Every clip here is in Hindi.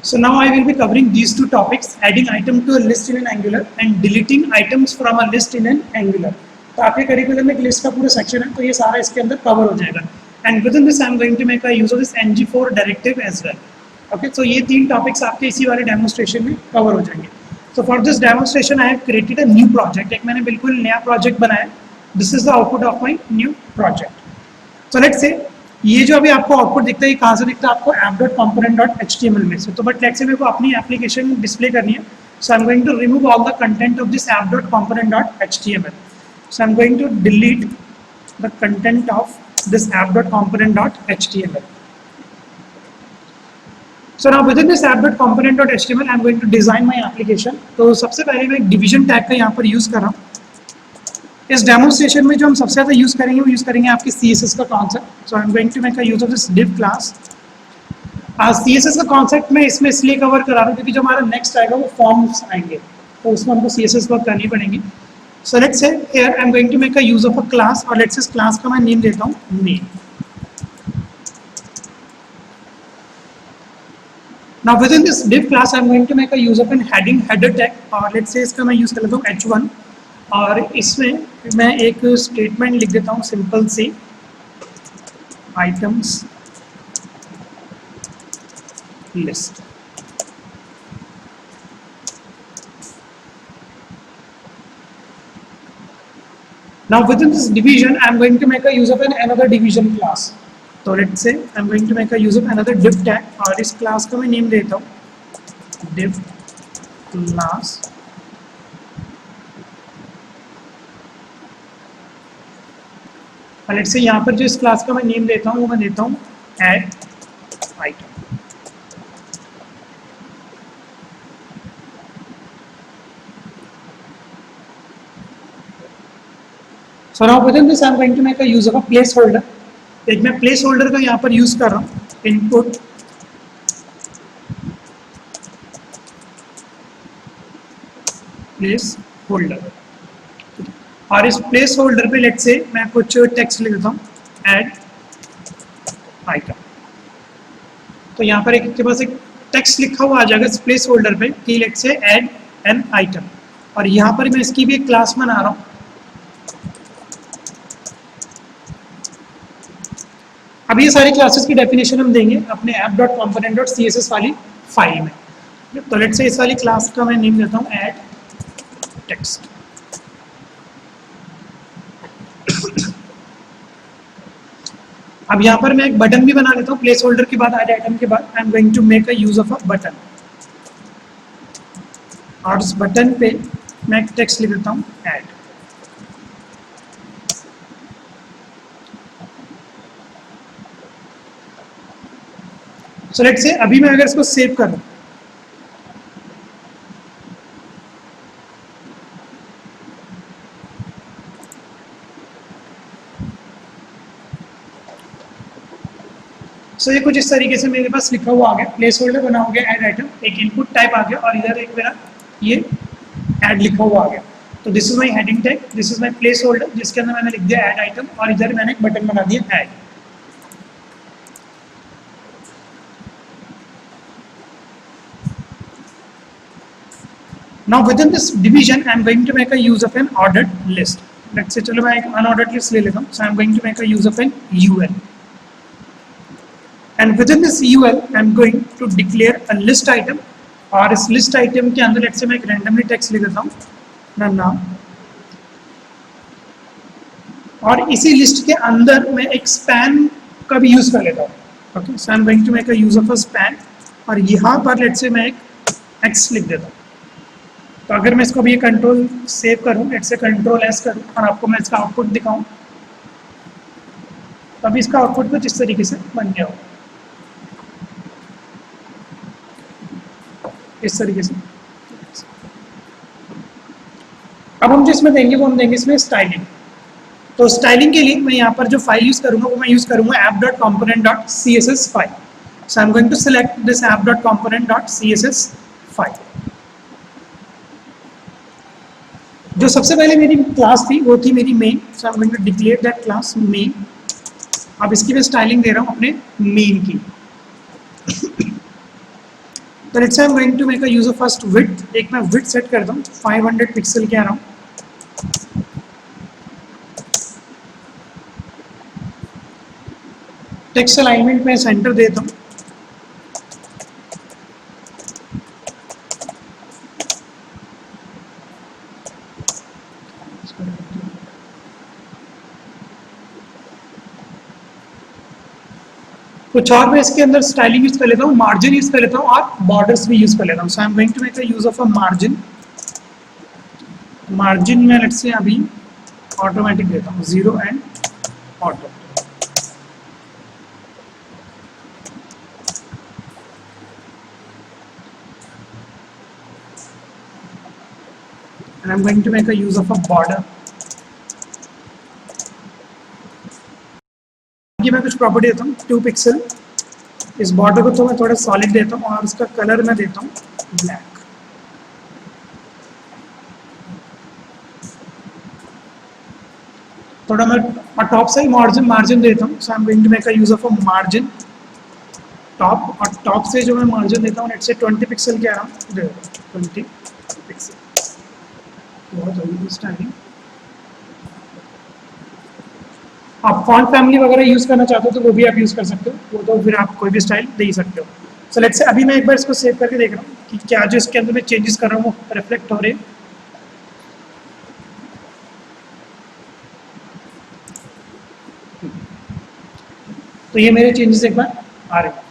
So now I will be covering these two topics, adding item to a list in an Angular and deleting items from a list in an Angular. तो आपके करिकुलम में एक लिस्ट का पूरा सेक्शन है, तो ये सारा इसके अंदर कवर हो जाएगा. And within this I am going to make a use of this ng4 directive as well. Okay, so ये तीन टॉपिक्स आपके इसी वाले डेमोन्स्ट्रेशन में कवर हो जाएंगे. So for this demonstration I have created a new project. एक मैंने बिल्कुल नया प्रोजेक्ट बनाया. This is the output of my new project. So let's say ये जो अभी आपको आउटपुट दिखता है, ये कहाँ से दिखता है आपको app.component.html में से. तो बट लेट्स से मेरे को अपनी एप्लीकेशन डिस्प्ले करनी है, so I am going to remove all the content of this app.component.html. So I am going to delete the content of this app.component.html. So now within this app.component.html I am going to design my application. तो सबसे पहले मैं एक डिवीजन टैग का यहाँ पर यूज़ कर रहा हूँ. इस डेमोन्स्ट्रेशन में जो हम सबसे ज़्यादा यूज़ करेंगे वो यूज़ करेंगे आपकी CSS का concept. So I am going to make a use of this div class. CSS का कॉन्सेप्ट मैं इसमें इसलिए कवर करा रहा हूँ क्योंकि जो हमारा नेक्स्ट आएगा वो फॉर्म्स आएंगे, तो उसमें हमको CSS वर्क करनी पड़ेगी. So let's say here I am going to make a use of a class, और लेट्स से इस क्लास का मैं नेम देता हूँ main. Now within this div class I am going to make a use of an header tag, और let's say इसका मैं यूज़ कर लेता हूँ h1, और इसमें मैं एक स्टेटमेंट लिख देता हूँ सिंपल सी items list. Now within this division I am going to make a use of another division class. तो let's say I am going to make a use of another div tag, और इस क्लास का मैं नेम देता हूँ div class. और लेट्स से यहाँ पर जो इस क्लास का मैं नेम देता हूँ वो मैं देता हूँ add item. So now within this I am going to make a use of a placeholder. एक मैं प्लेस होल्डर का यहाँ पर यूज कर रहा हूँ, इनपुट प्लेस होल्डर, और इस प्लेस होल्डर पे लेट्स से मैं कुछ टेक्स्ट लिख देता हूँ ऐड आइटम. तो यहाँ पर एक के पास एक टेक्स्ट लिखा हुआ आ जाएगा इस प्लेस होल्डर पे कि let's say add an item, और यहाँ पर मैं इसकी भी एक क्लास बना रहा हूँ. अब ये सारी क्लासेस की डेफिनेशन हम देंगे अपने app.component.css वाली फाइल में. तो लेट्स से इस वाली क्लास का मैं नेम देता हूँ ऐड टेक्स्ट. अब यहाँ पर मैं एक बटन भी बना लेता हूँ प्लेस होल्डर के बाद, ऐड आइटम के बाद I am going to make a use of a button, और उस बटन पे मैं एक टेक्स्ट लिख देता हूँ ऐड. सो लेट्स से अभी मैं अगर इसको सेव करूं, सो ये कुछ इस तरीके से मेरे पास लिखा हुआ आ गया, प्लेस होल्डर बना हो गया, ऐड आइटम, एक इनपुट टाइप आ गया, और इधर एक मेरा ये ऐड लिखा हुआ आ गया. तो this is my heading tag, this is my place holder जिसके अंदर मैंने लिख दिया ऐड आइटम, और इधर मैंने एक बटन बना दिया add. Now within this division I am going to make a use of an ordered list. Let's say चलो मैं एक unordered list ले लेता हूँ. So I am going to make a use of an UL, and within this UL I am going to declare a list item, और इस list item के अंदर let's say मैं एक randomly text ले देता हूँ अपना नाम, और इसी list के अंदर मैं एक span का भी use कर लेता हूँ. Okay, so I am going to make a use of a span, और यहाँ पर let's say मैं एक X लिख देता हूँ. तो अगर मैं इसको भी कंट्रोल सेव करूँ, लेट्स से कंट्रोल एस करूँ, और आपको मैं इसका आउटपुट दिखाऊँ, तो अभी इसका आउटपुट कुछ इस तरीके से बन गया हो, इस तरीके से. अब हम जो इसमें देंगे वो हम देंगे इसमें स्टाइलिंग. तो स्टाइलिंग के लिए मैं यहाँ पर जो फाइल यूज़ करूँगा वो मैं यूज़ करूँगा app.component.css file. So I am going to select this app.component.css file. जो सबसे पहले मेरी क्लास थी वो थी मेरी main, so I am going to declare that class main. अब इसकी मैं स्टाइलिंग दे रहा हूँ अपने मेन की. So let's say I'm going to make a use of first width. एक मैं width set करता हूँ 500 पिक्सल के अराउंड. टेक्स्ट अलाइनमेंट में सेंटर देता हूँ. कुछ और मैं इसके अंदर स्टाइलिंग यूज कर लेता हूँ, मार्जिन यूज कर लेता हूँ और बॉर्डर्स भी यूज कर लेता हूँ. So I am going to make a use of a margin. Margin में लेट्स से अभी ऑटोमेटिक देता हूँ 0 and auto. and I'm going to make a use of a border. ये मैं कुछ प्रॉपर्टी देता हूँ 2 पिक्सल. इस बॉर्डर को तो मैं थोड़ा सॉलिड देता हूँ और उसका कलर मैं देता हूँ ब्लैक. थोड़ा मैं टॉप से ही मार्जिन देता हूँ. So I am going to make a use of a margin top. और टॉप से जो मैं मार्जिन देता हूँ लेट्स से 20 पिक्सल के अराउंड दे देता हूँ. 20 पिक्सल बहुत होगी स्टाइलिंग. आप फॉन्ट फैमिली वगैरह यूज करना चाहते हो तो वो भी आप यूज कर सकते हो. वो तो फिर आप कोई भी स्टाइल दे ही सकते हो. सो लेट्स से अभी मैं एक बार इसको सेव करके देख रहा हूँ कि क्या जो इसके अंदर मैं चेंजेस कर रहा हूँ वो रिफ्लेक्ट हो रहे हैं. तो ये मेरे चेंजेस एक बार आ रहे हैं.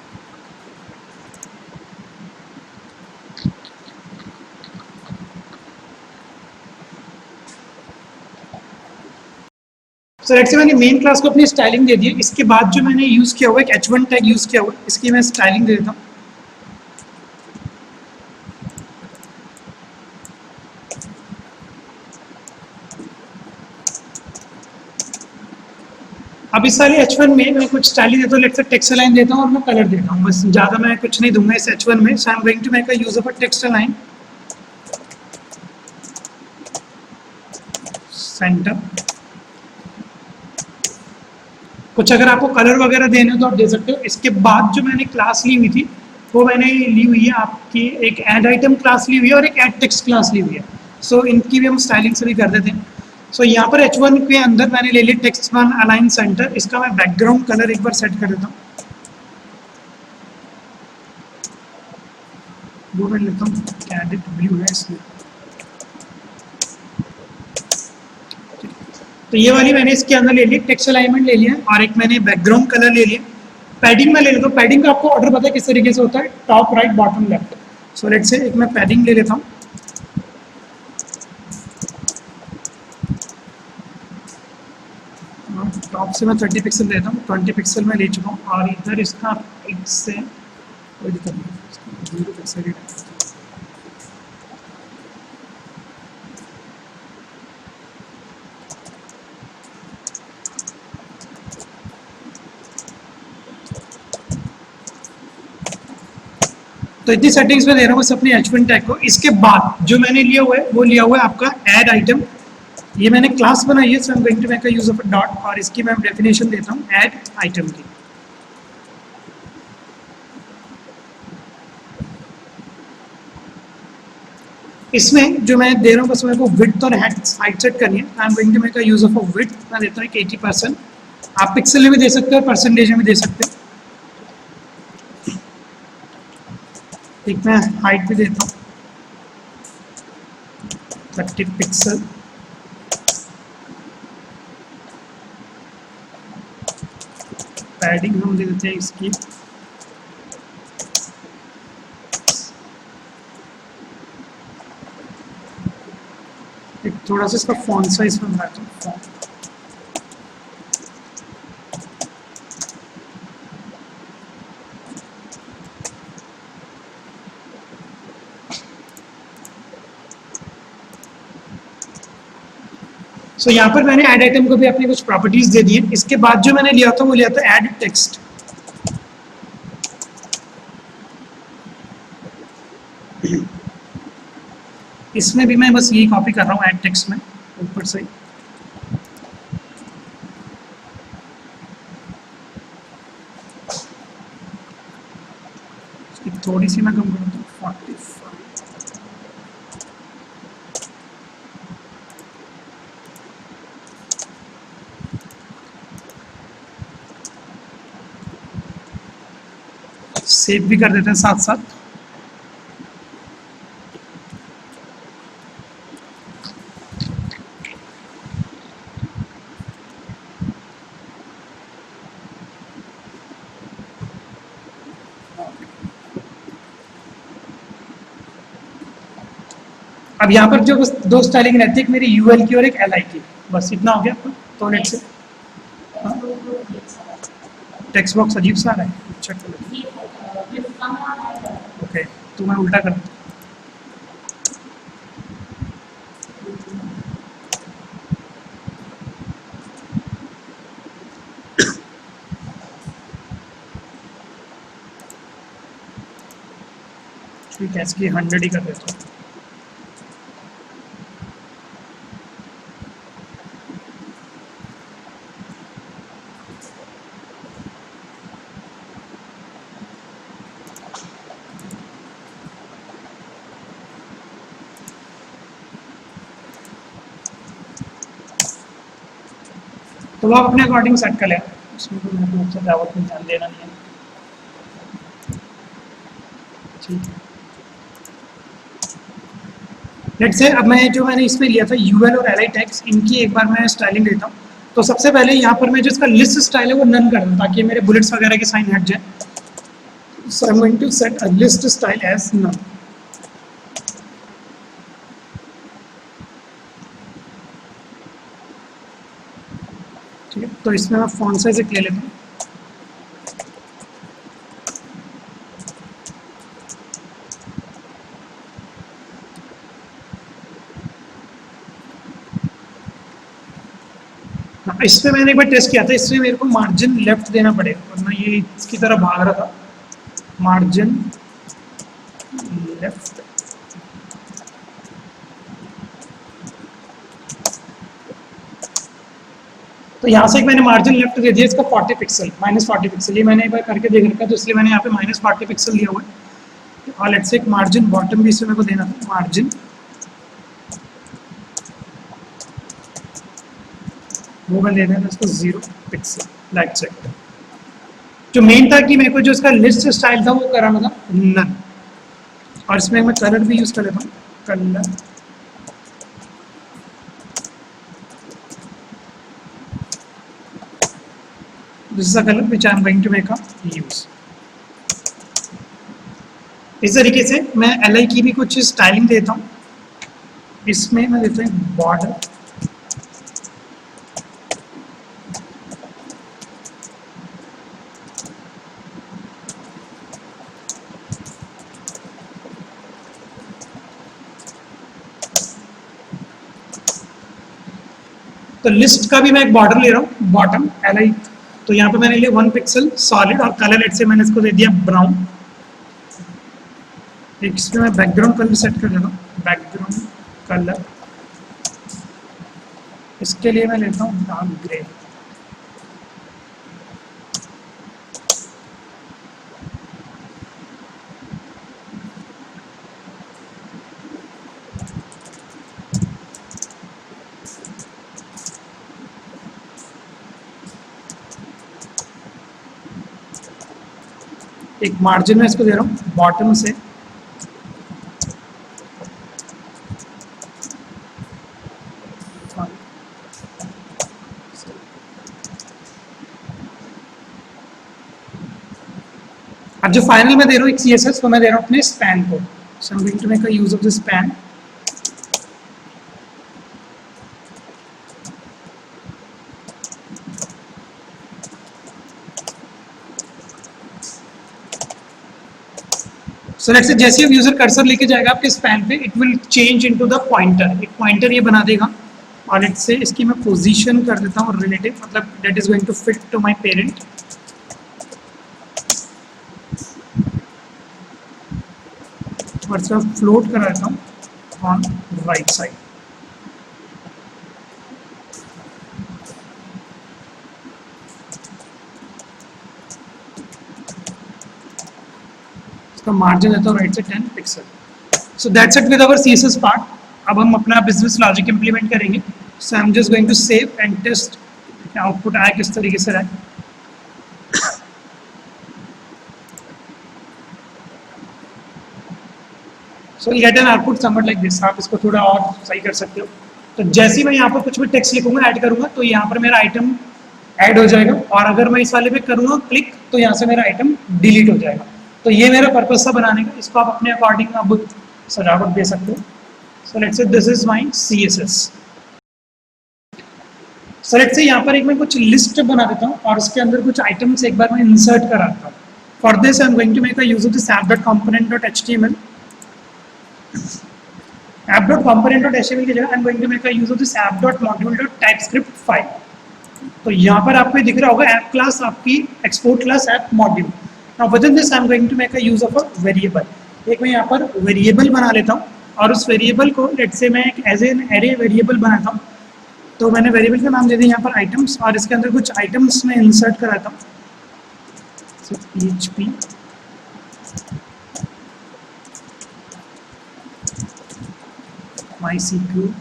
सो लेट्स से मैंने मेन क्लास को अपनी स्टाइलिंग दे दी है. इसके बाद जो मैंने यूज किया हुआ है एक h1 टैग यूज किया हुआ है, इसकी मैं स्टाइलिंग दे देता हूँ. अब इस सारे h1 में मैं कुछ स्टाइलिंग देता हूँ. लेट्स से टेक्स्ट लाइन देता हूँ और मैं कलर देता हूँ. बस ज़्यादा मैं कुछ नहीं दूंगा इस h1 में. So I am going to make a use of a text line center. कुछ अगर आपको कलर वगैरह देने हो तो आप दे सकते हो. इसके बाद जो मैंने क्लास ली हुई थी वो मैंने ली हुई है आपकी एक ऐड आइटम क्लास ली हुई है और एक ऐड टेक्स्ट क्लास ली हुई है. सो इनकी भी हम स्टाइलिंग से भी कर देते हैं. सो यहाँ पर h1 के अंदर मैंने ले लिया टेक्स्ट वन अलाइन सेंटर. इसका मैं बैकग्राउंड कलर एक बार सेट कर देता हूँ. वो मैं लेता हूँ कैंडिड ब्लू है इसलिए. तो ये वाली मैंने इसके अंदर ले ली टेक्स्ट अलाइनमेंट ले लिया और एक मैंने बैकग्राउंड कलर ले लिया. पैडिंग में ले लेता हूँ. पैडिंग का आपको ऑर्डर पता है किस तरीके से होता है, top right bottom left. So let's से एक मैं पैडिंग ले लेता हूँ. टॉप से मैं 30 पिक्सल लेता हूँ. 20 पिक्सल में ले चुका हूँ और इधर इसका से कोई दिक्कत नहीं, 0 पिक्सल ही. तो इतनी सेटिंग्स में दे रहा हूँ बस अपने h1 टैग को. इसके बाद जो मैंने लिया हुआ है वो लिया हुआ है आपका ऐड आइटम. ये मैंने क्लास बनाई है. So I am going to make a use of a dot और इसकी मैं डेफिनेशन देता हूँ ऐड आइटम की. इसमें जो मैं दे रहा हूँ बस मेरे को विड्थ और हाइट सेट करनी है. I am going to make a use of a width. मैं देता हूँ 80%. आप पिक्सल में भी दे सकते हो और परसेंटेज में भी दे सकते हो. एक मैं हाइट भी देता हूँ 30 पिक्सल. पैडिंग हम दे देते हैं इसकी एक थोड़ा सा इसका फॉन्ट साइज में बढ़ाता हूँ. फॉन्ट सो यहाँ पर मैंने ऐड आइटम को भी अपनी कुछ प्रॉपर्टीज दे दी है. इसके बाद जो मैंने लिया था वो लिया था ऐड टेक्स्ट. इसमें भी मैं बस यही कॉपी कर रहा हूँ ऐड टेक्स्ट में ऊपर से. थोड़ी सी मैं कम करता हूँ. 45 सेव भी कर देते हैं साथ साथ। अब यहाँ पर जो बस दो स्टाइलिंग रहती है, एक मेरी यूएल की और एक एलआई की, बस इतना हो गया। तो लेट से टेक्स्ट बॉक्स अजीब सा आ रहा है, चेक कर लो। ओके, तो मैं उल्टा कर दूँ। ठीक है, इसकी 100 ही कर देता हूँ। तो वो आप अपने अकॉर्डिंग सेट कर लें, उसमें कोई मेरे को ज़्यादा ध्यान देना नहीं है। ठीक है, लेट्स से अब मैंने इसमें लिया था यूएल और एलआई टैग्स, इनकी एक बार मैं स्टाइलिंग देता हूँ। तो सबसे पहले यहाँ पर मैं जो इसका लिस्ट स्टाइल है वो नन कर दूँ, ताकि मेरे बुलेट्स वगैरह के साइन हट जाए। So I am going to set a list style as none. ठीक है, तो इसमें मैं फॉन्ट साइज एक ले लेता हूँ। इसमें मैंने एक बार टेस्ट किया था, इसमें मेरे को मार्जिन लेफ्ट देना पड़ेगा, वरना ये इसकी तरह भाग रहा था। मार्जिन लेफ्ट, तो यहाँ से एक मैंने मार्जिन लेफ्ट दे दिया इसका 40 पिक्सल, -40 पिक्सल। ये मैंने एक बार करके देख रखा है, तो इसलिए मैंने यहाँ पे -40 पिक्सल दिया हुआ है। और लेट्स से एक मार्जिन बॉटम भी इसमें मेरे को देना था, मार्जिन वो मैं दे देना इसको 0 पिक्सल, लाइक चेक। जो मेन था कि मेरे को जो इसका लिस्ट स्टाइल था वो कराना था नन। और इसमें मैं कलर भी यूज़ कर लेता हूँ, colour this is a color which I am going to make a use। इस तरीके से मैं एल की भी कुछ स्टाइलिंग देता हूँ। इसमें मैं देता हूँ बॉर्डर, तो लिस्ट का भी मैं एक बॉर्डर ले रहा हूँ, बॉटम एल। तो यहाँ पे मैंने लिया 1 पिक्सल सॉलिड, और कलर लेट से मैंने इसको दे दिया ब्राउन। इसमें मैं बैकग्राउंड कलर सेट कर देता हूँ, बैकग्राउंड कलर। इसके लिए मैं लेता हूँ डार्क ग्रे। एक मार्जिन में इसको दे रहा हूँ बॉटम से, अब जो फाइनल में दे रहा हूँ एक CSS, तो मैं दे रहा हूँ अपने स्पैन को। So I am going to make a use of the span. So let's say जैसे ही यूजर कर्सर लेके जाएगा आपके स्पैन पे, it will change into the pointer, एक पॉइंटर ये बना देगा। और लेट्स से इसकी मैं पोजीशन कर देता हूँ रिलेटिव, मतलब that is going to fit to my parent. और इसका फ्लोट करा देता हूँ ऑन राइट साइड। इसका मार्जिन है तो राइट से 10 pixel. So that's it with our CSS part. अब हम अपना बिजनेस लॉजिक इंप्लीमेंट करेंगे. So I am just going to save and test output आया किस तरीके से रहा है. So you get an output somewhat like this. आप इसको थोड़ा और सही कर सकते हो. तो जैसे ही मैं यहाँ पर कुछ भी टेक्स्ट लिखूंगा ऐड करूंगा तो यहाँ पर मेरा आइटम ऐड हो जाएगा. और अगर मैं इस वाले पे करूँगा क्लिक तो यहाँ से मेरा आइटम डिलीट हो जाएगा. तो ये मेरा पर्पस था बनाने का. इसको आप अपने अकॉर्डिंग अब सजावट दे सकते हो. सो लेट्स से this is my CSS. So let's say यहाँ पर एक मैं कुछ लिस्ट बना देता हूँ और उसके अंदर कुछ आइटम्स एक बार मैं इंसर्ट कराता हूँ. For this I am going to make a use of this app.component.html. app.component.html की जगह I am going to make a use of this app.module.typescript file. तो यहाँ पर आपको दिख रहा होगा ऐप क्लास आपकी export class app module. Now within this I am going to make a use of a variable. एक मैं यहाँ पर वेरिएबल बना लेता हूँ और उस वेरिएबल को लेट्स से मैं एक एज एन एरे वेरिएबल बनाता हूँ. तो मैंने वेरिएबल का नाम दे दिया यहाँ पर आइटम्स और इसके अंदर कुछ आइटम्स में इंसर्ट कराता हूँ. सो PHP MySQL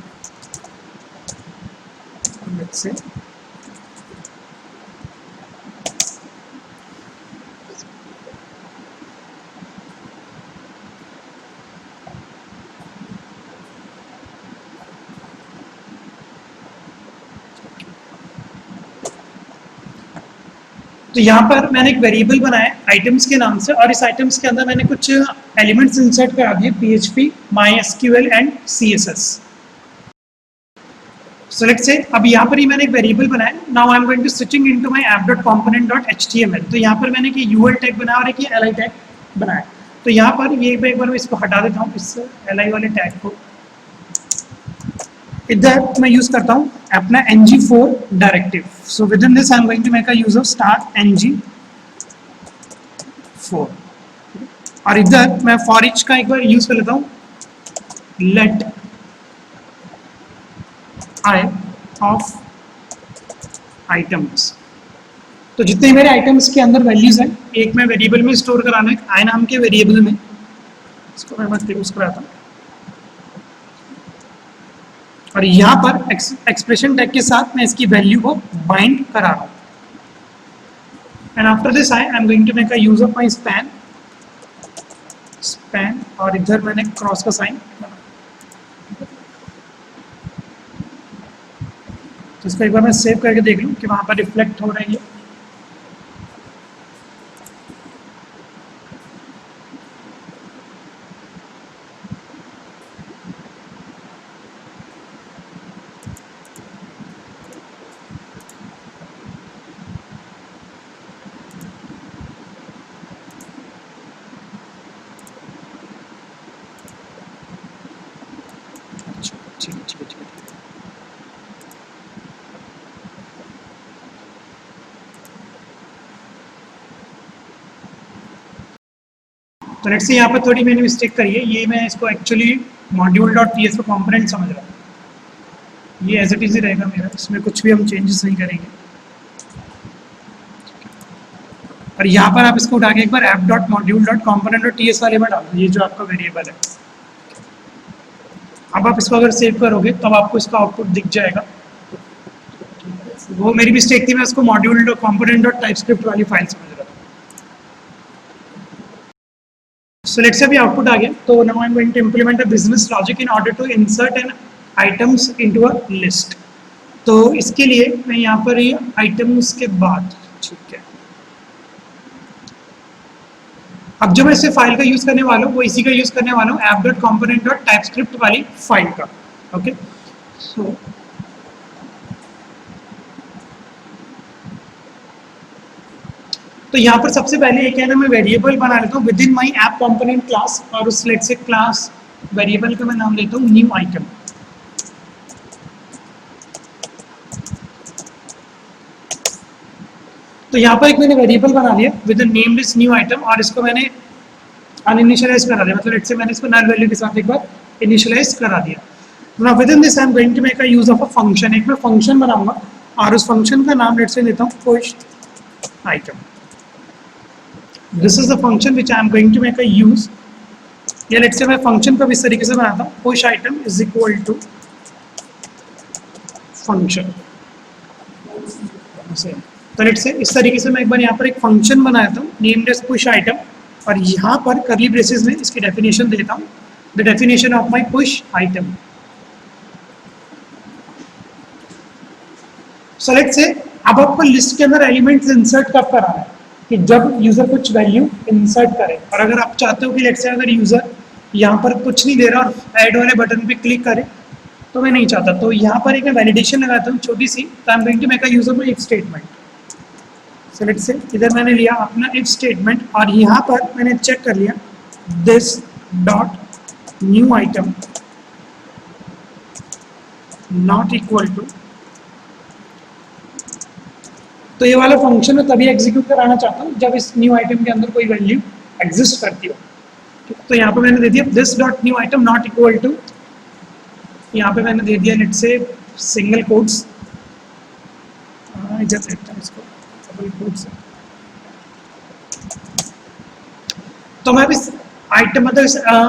let's say तो यहाँ पर मैंने एक वेरिएबल बनाया आइटम्स के नाम से और इस आइटम्स के अंदर मैंने कुछ एलिमेंट्स इंसर्ट करा दिए PHP, MySQL and CSS. So let's say अब यहाँ पर ही मैंने एक वेरिएबल बनाया. Now I am going to switching into my app.component.html. तो यहाँ पर मैंने एक UL टैग बनाया और एक li टैग बनाया. तो यहाँ पर ये एक बार मैं इसको हटा देता हूँ इस li वाले टैग को. इधर मैं यूज करता हूँ अपना ng4 directive. So within this I am going to make a use of start ng4 और इधर मैं फॉर ईच का एक बार यूज कर लेता हूँ लेट आई ऑफ आइटम्स. तो जितने मेरे आइटम्स के अंदर वैल्यूज हैं एक मैं वेरिएबल में स्टोर कराना है आई नाम के वेरिएबल में. इसको मैं यूज कराता हूँ और यहाँ पर एक्सप्रेशन टैग के साथ मैं इसकी वैल्यू को बाइंड करा रहा हूँ. And after this I am going to make a use of my span और इधर मैंने क्रॉस का साइन. तो इसको एक बार मैं सेव करके देख लूँ कि वहाँ पर रिफ्लेक्ट हो रही है. तो लेट्स से यहाँ पर थोड़ी मैंने मिस्टेक करी है. ये मैं इसको एक्चुअली module.ts को कंपोनेंट समझ रहा हूँ. ये एज इट इज ही रहेगा मेरा. इसमें कुछ भी हम चेंजेस नहीं करेंगे. और यहाँ पर आप इसको उठा के एक बार app.module.component.ts वाले में डाल दो. ये जो आपका वेरिएबल है. अब आप इसको अगर सेव करोगे तब आपको इसका आउटपुट दिख जाएगा. वो मेरी मिस्टेक थी. मैं इसको module.component.typescript वाली फाइल समझ रहा था. So let's say अभी आउटपुट आ गया. तो now I'm going to implement a business logic in order to insert an items into a list. तो इसके लिए मैं यहाँ पर ये आइटम्स के बाद ठीक है. अब जो मैं इसे फाइल का यूज करने वाला हूँ वो इसी का यूज करने वाला हूँ app.component.typescript वाली फाइल का. ओके सो तो यहाँ पर सबसे पहले एक है ना मैं वेरिएबल बना लेता हूँ with in my app component class और उस लेट से क्लास वेरिएबल का मैं नाम देता हूँ न्यू आइटम. तो यहाँ पर एक मैंने वेरिएबल बना लिया with the name this new item और इसको मैंने अनइनिशियलाइज करा दिया. मतलब लेट से मैंने इसको नल वैल्यू के साथ एक बार इनिशियलाइज करा दिया. Now within this I am going to make a use of a function. एक मैं फंक्शन बनाऊंगा और उस फंक्शन का नाम लेट से लेता हूँ push item. This is the function which I am going to make a use, या लेट्स से मैं फंक्शन को इस तरीके से बनाता हूँ, push item is equal to function. तो लेट्स से इस तरीके से मैं एक बार यहाँ पर एक फंक्शन बनाया था नेम्ड एज पुश आइटम, और यहाँ पर करली ब्रेसेस में इसकी डेफिनेशन देता हूँ, the definition of my push item. So let's say अब आपको लिस्ट के अंदर एलिमेंट्स इंसर्ट कब कराना है, कि जब यूजर कुछ वैल्यू इंसर्ट करे। और अगर आप चाहते हो कि लेट्स से अगर यूजर यहाँ पर कुछ नहीं दे रहा और ऐड वाले बटन पे क्लिक करे, तो मैं नहीं चाहता, तो यहाँ पर एक मैं वैलिडेशन लगाता हूँ छोटी सी, तो I am going to make a user में if statement. So let's say इधर मैंने लिया अपना इफ स्टेटमेंट, और यहाँ पर मैंने चेक कर लिया this dot new item not equal to, तो ये वाला फंक्शन मैं तभी एग्जीक्यूट कराना चाहता हूँ जब इस न्यू आइटम के अंदर कोई वैल्यू एग्जिस्ट करती हो। तो यहाँ पे मैंने दे दिया this dot new item not equal to, यहाँ पे मैंने दे दिया लेट्स से सिंगल कोट्स, इधर देखता हूँ इसको डबल कोट्स। तो मैं इस आइटम मतलब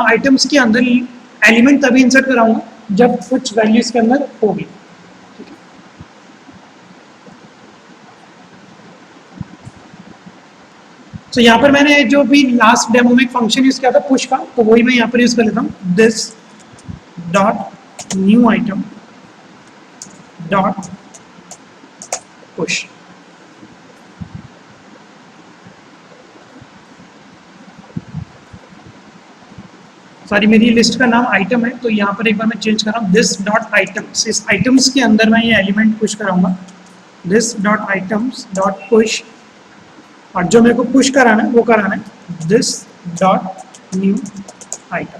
आइटम्स के अंदर एलिमेंट तभी इंसर्ट कराऊंगा जब कुछ वैल्यू इसके अंदर होगी। तो यहाँ पर मैंने जो भी लास्ट डेमो में एक फंक्शन यूज किया था पुश का, तो वही मैं यहाँ पर यूज कर लेता हूँ this dot new item dot push. Sorry मेरी लिस्ट का नाम आइटम है, तो यहाँ पर एक बार मैं चेंज कर रहा हूँ दिस डॉट आइटम्स, इस आइटम्स के अंदर मैं ये एलिमेंट पुश कराऊंगा this dot items dot push, और जो मेरे को पुश कराना है वो कराना है दिस डॉट न्यू आइटम।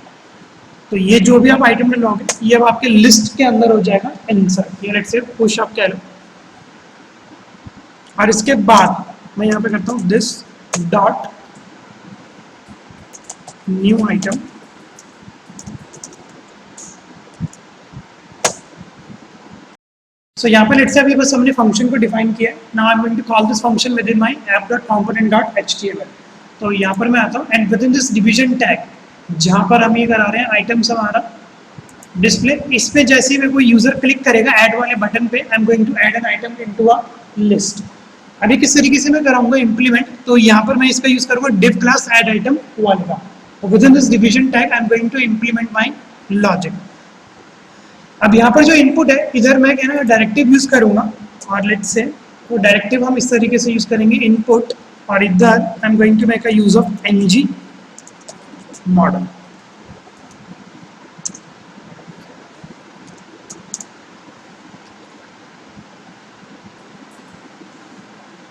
तो ये जो भी आप आइटम डलवाओगे ये अब आपके लिस्ट के अंदर हो जाएगा इंसर्ट, ये लेट्स से पुश आप कह लो। और इसके बाद मैं यहाँ पे करता हूँ दिस डॉट न्यू आइटम सो यहाँ पे लेट्स से अभी बस हमने फंक्शन को डिफाइन किया है। Now I am going to call this function within my app.component.html। तो यहाँ पर मैं आता हूँ and within this division tag जहाँ पर हम ये करा रहे हैं आइटम्स हमारा डिस्प्ले, इस पे जैसे ही मेरे को यूजर क्लिक करेगा ऐड वाले बटन पे, I am going to add an item into a list. अभी किस तरीके से मैं कराऊंगा इंप्लीमेंट, तो यहाँ पर मैं इसका यूज करूंगा div क्लास ऐड आइटम वाले का। तो within this division tag I am going to implement my logic. अब यहाँ पर जो इनपुट है इधर मैं कहना डायरेक्टिव यूज करूंगा, और लेट्स से वो डायरेक्टिव हम इस तरीके से यूज करेंगे इनपुट, और इधर I am going to make a use of ng model.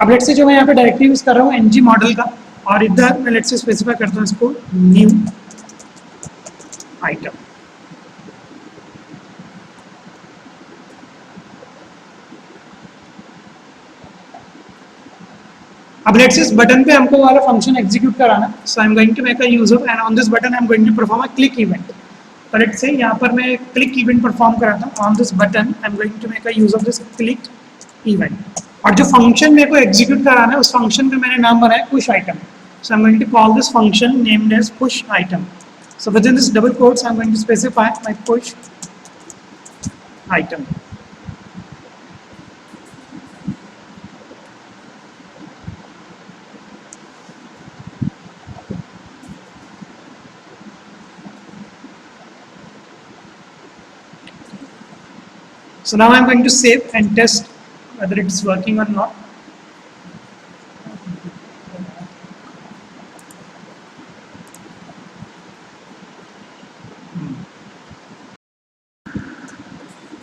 अब लेट्स से जो मैं यहाँ पे डायरेक्टिव यूज कर रहा हूँ ng मॉडल का, और इधर मैं लेट्स से स्पेसिफाई करता हूँ इसको न्यू आइटम। अब लेट्स इस बटन पे हमको वाला फंक्शन एग्जीक्यूट कराना, so I am going to make a use of and on this button I am going to perform a click event. तो लेट्स से यहाँ पर मैं क्लिक इवेंट परफॉर्म कराता हूँ on this button, I am going to make a use of this click event. और जो फंक्शन मेरे को एग्जीक्यूट कराना है उस फंक्शन का मैंने नाम बनाया push item. So I am going to call this function named as push item. So within this double quotes I am going to specify my push item. So now I am going to save and test whether it is working or not.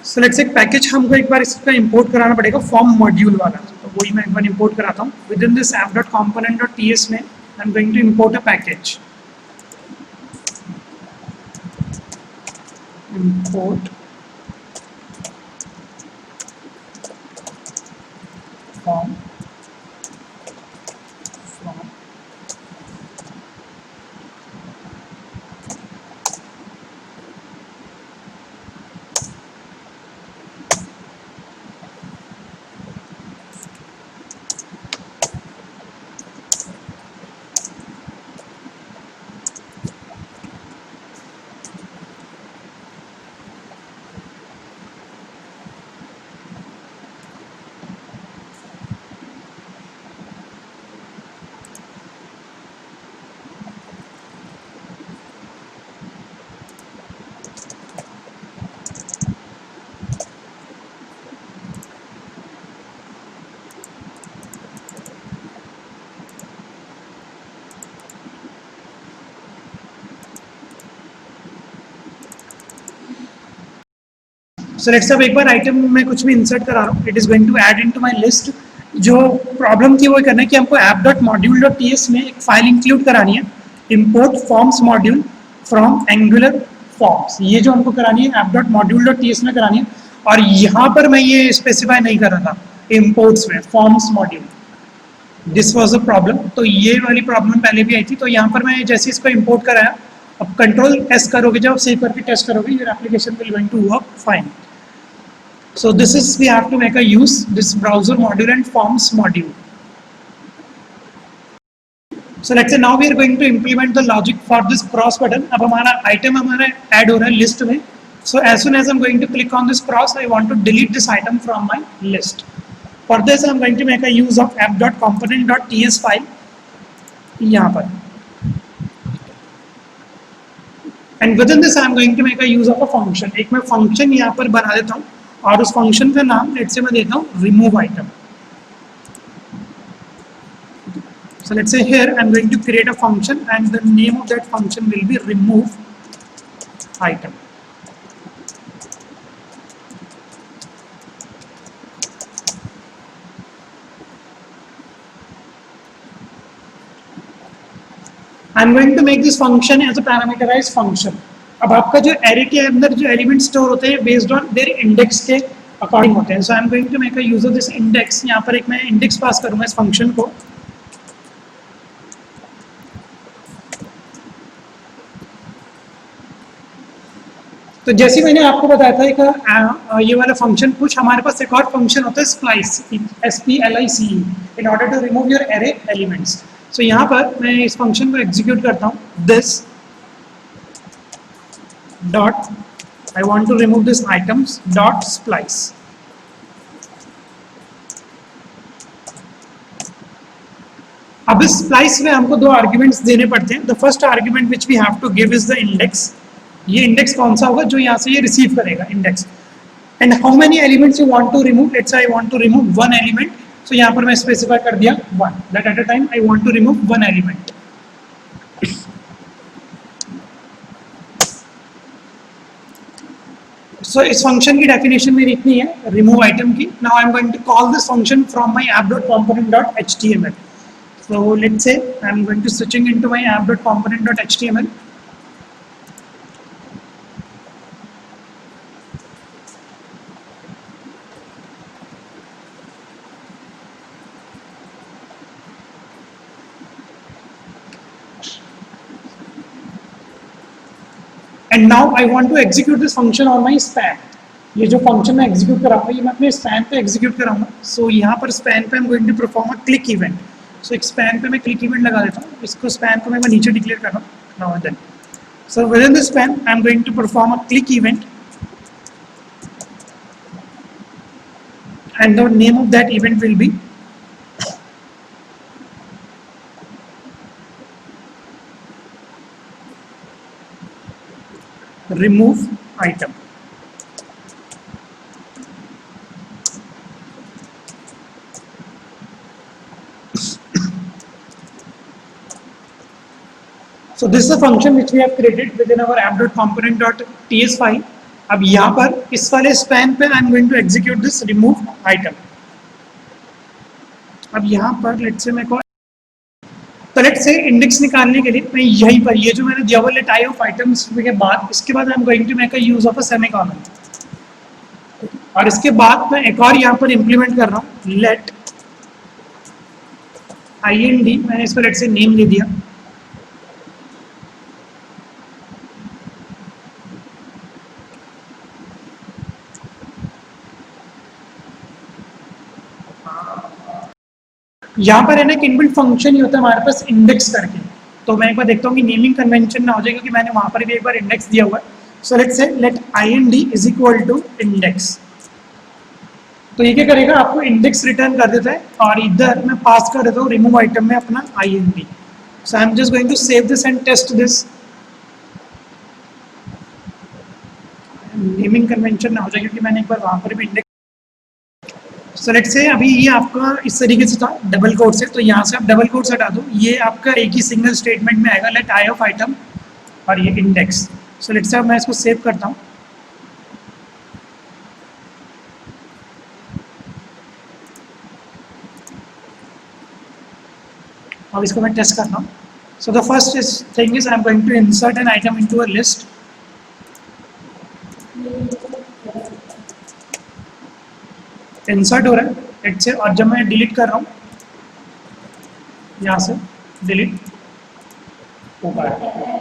So let's say package हमको एक बार इसका इंपोर्ट कराना पड़ेगा फॉर्म मॉड्यूल वाला, तो वही मैं एक बार इंपोर्ट कराता हूँ। विद इन दिस app.component.ts में I am going to import a package, import form from so let's अब एक बार आइटम में कुछ भी इंसर्ट करा रहा हूँ, it is going to add into my list. जो प्रॉब्लम थी वो करना है कि हमको app.module.ts में एक फाइल इंक्लूड करानी है, import forms module from angular forms। ये जो हमको करानी है app.module.ts में करानी है, और यहाँ पर मैं ये स्पेसिफाई नहीं कर रहा था imports में forms module, this was a problem. तो ये वाली प्रॉब्लम पहले भी आई थी, तो यहाँ पर मैं जैसे इसको इम्पोर्ट कराया, अब कंट्रोल एस करोगे, जब सेव करके टेस्ट करोगे, your application will going to work fine. So this is we have to make a use this browser module and forms module. So let's say now we are going to implement the logic for this cross button. अब हमारा item हमारा add हो रहा है list में. So as soon as I'm going to click on this cross, I want to delete this item from my list. For this I'm going to make a use of app.component.ts file यहाँ पर. And within this I'm going to make a use of a function. एक मैं function यहाँ पर बना देता हूँ, और उस फंक्शन का नाम लेट्स से मैं देता हूँ remove item. So let's say here I'm going to create a function and the name of that function will be remove item. I'm going to make this function as a parameterized function. अब आपका जो एरे के अंदर जो एलिमेंट स्टोर होते हैं बेस्ड ऑन देयर इंडेक्स के अकॉर्डिंग होते हैं। So I am going to make a use of this index. यहाँ पर एक मैं इंडेक्स पास करूंगा इस फंक्शन को। तो जैसे मैंने आपको बताया था एक ये वाला फंक्शन कुछ, हमारे पास एक और फंक्शन होता है splice, SPLICE, in order to remove your array elements. So यहाँ पर मैं इस फंक्शन को एग्जीक्यूट करता हूँ, this dot I want to remove this items dot splice। अब इस splice में हमको दो आर्ग्यूमेंट्स देने पड़ते हैं। The first argument which we have to give is the index. ये इंडेक्स कौन सा होगा जो यहाँ से ये रिसीव करेगा index. And how many elements you want to remove, let's say I want to remove one element. So यहाँ पर मैं स्पेसिफाई कर दिया one, that at a time I want to remove one element. So इस फंक्शन की डेफिनेशन मेरी इतनी है, रिमूव आइटम की। Now I am going to call this function from my app.component.html। So let's say I am going to switching into my app.component.html। And now I want to execute this function on my span. ये जो फंक्शन मैं एग्जीक्यूट कराऊंगा ये मैं अपने स्पैन पे एग्जीक्यूट कराऊंगा। सो यहाँ पर स्पैन पे I am going to perform a click event. So एक स्पैन पे मैं क्लिक इवेंट लगा देता हूँ, इसको स्पैन को मैं नीचे डिक्लेयर कर रहा हूँ, now then. So within this span I am going to perform a click event and the name of that event will be remove item। So this is a function which we have created within our app.component.ts file। अब यहाँ पर इस वाले स्पैन पे I am going to execute this remove item। अब यहाँ पर लेट्स से मेरे को, तो लेट्स से इंडेक्स निकालने के लिए मैं यहीं पर ये जो मैंने दिया हुआ लेट आई ऑफ आइटम्स के बाद, इसके बाद I am going to make a use of a semicolon. और इसके बाद मैं एक और यहाँ पर इंप्लीमेंट कर रहा हूँ, लेट IND। मैंने इसको लेट से नेम दे दिया। यहाँ पर है ना एक इनबिल्ट फंक्शन ही होता है हमारे पास इंडेक्स करके। तो मैं एक बार देखता हूँ कि नेमिंग कन्वेंशन ना हो जाए, क्योंकि मैंने वहाँ पर भी एक बार इंडेक्स दिया हुआ है। So let's say let IND is equal to index. तो ये क्या करेगा, आपको इंडेक्स रिटर्न कर देता है, और इधर मैं पास कर देता हूँ रिमूव आइटम में अपना IND। So I am just going to save this and test this. Naming convention ना हो जाए, क्योंकि मैंने एक बार वहाँ पर भी इंडेक्स। सो लेट्स से अभी ये आपका इस तरीके से था डबल कोड से, तो यहाँ से आप डबल कोड हटा दो, ये आपका एक ही सिंगल स्टेटमेंट में आएगा, लेट आई ऑफ आइटम और ये इंडेक्स। सो लेट्स से मैं इसको सेव करता हूँ। अब इसको मैं टेस्ट करता हूँ. So the first thing is I'm going to insert an item into a list. Insert हो रहा है लेट से, और जब मैं डिलीट कर रहा हूँ यहाँ से डिलीट हो पा रहा है.